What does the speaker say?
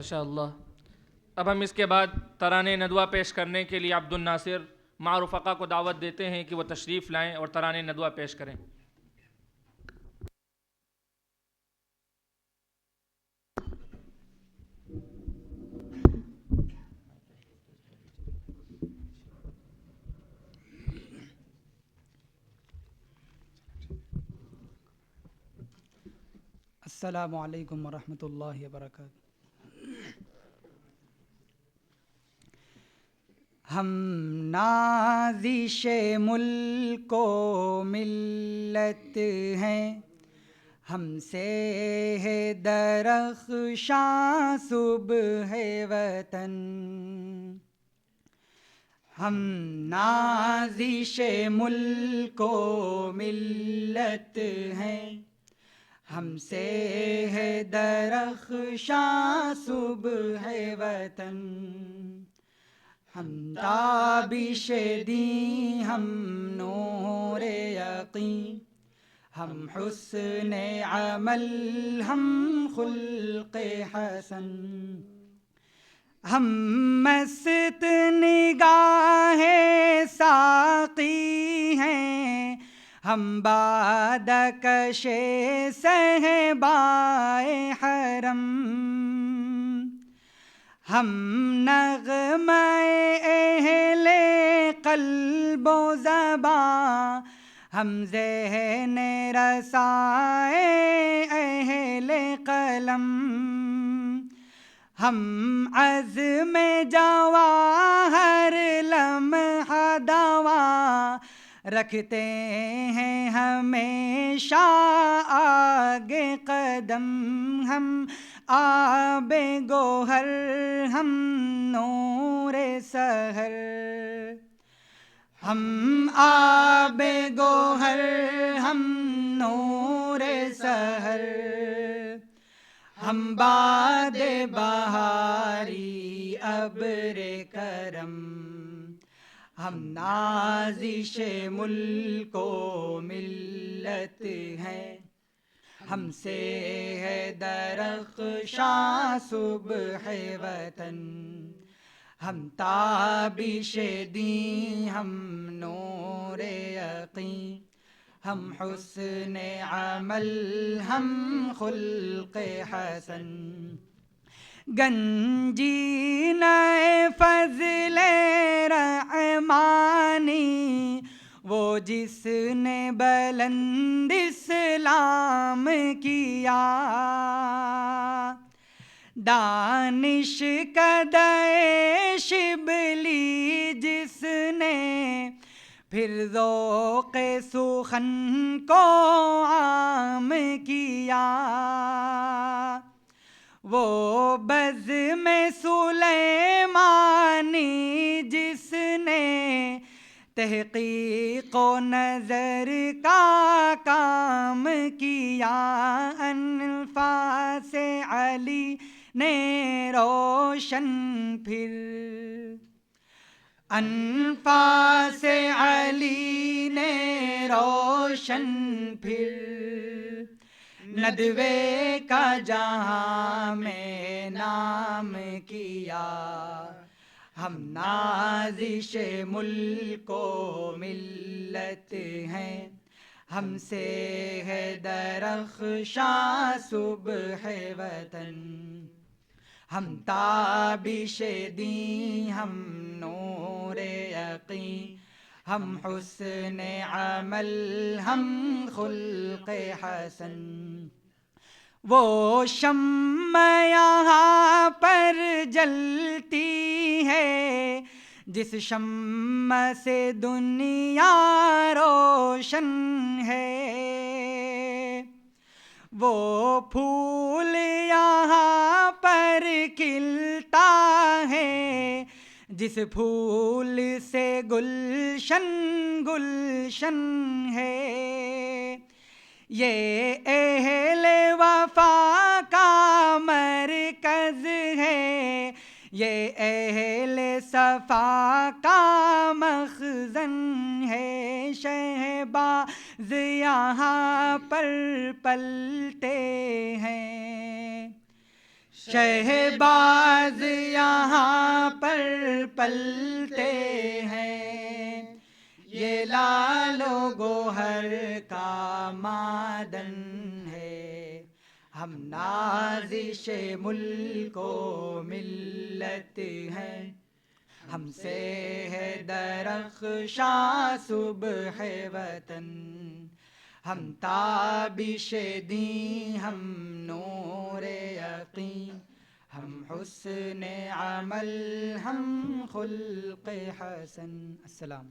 ماشاءاللہ۔ اب ہم اس کے بعد ترانے ندوہ پیش کرنے کے لیے عبد الناصر مع رفقا کو دعوت دیتے ہیں کہ وہ تشریف لائیں اور ترانے ندوہ پیش کریں۔ السلام علیکم ورحمۃ اللہ وبرکاتہ۔ ہم نازش ملک و ملت ہیں، ہم سے ہے درخشاں صبح وطن۔ ہم نازش ملک و ملت ہیں، ہم سے ہے درخشاں صبح وطن۔ ہم تابش دیں، ہم نور یقین، ہم حسن عمل، ہم خلق حسن۔ ہم مست نگاہ ساقی ہیں، ہم بادکش صہبائے حرم۔ ہم نغمہ اہل قلب و زباں، ہم ذہن رسائے اہل قلم۔ ہم عزم جواہر لمحہ دوا، رکھتے ہیں ہمیشہ آگے قدم۔ ہم آب گوہر، ہم نور سحر۔ ہم آب گوہر، ہم نور سحر۔ ہم باد بہاری ابر کرم، ہم نازش ملک و ملت ہیں، ہم سے ہے درخشاں صبح وطن۔ ہم تابش دیں، ہم نور یقین، ہم حسن عمل، ہم خلق حسن۔ گنجینہ فضل رحمانی، وہ جس نے بلند اسلام کیا، دانش کدے شبلی جس نے پھر ذوق سخن کو عام کیا، وہ بزم سلیمانی جس نے تحقیق و نظر کا کام کیا، انفاس علی نے روشن پھر، انفاس علی نے روشن پھر، ندوے کا جہاں میں نام کیا۔ ہم نازش ملک و ملت ہیں، ہم سے ہے درخشاں صبح وطن۔ ہم تابش دیں، ہم نور یقین، ہم حسن عمل، ہم خلق حسن۔ وہ شمع یہاں پر جلتی ہے، جس شمع سے دنیا روشن ہے۔ وہ پھول یہاں پر کھلتا ہے، جس پھول سے گلشن گلشن ہے۔ یہ اہل وفا کا مرکز ہے، یہ اہل صفا کا مخزن ہے۔ شہباز یہاں پر پلتے ہیں، شہباز یہاں پر پلتے ہیں، یہ لال و گوہر کا معدن ہے، ہم نازش ملک و ملت ہیں، ہم سے ہے درخشاں صبح وطن، ہم تابش دیں، ہم نور یقین، ہم حسن عمل، ہم خلق حسن. السلام.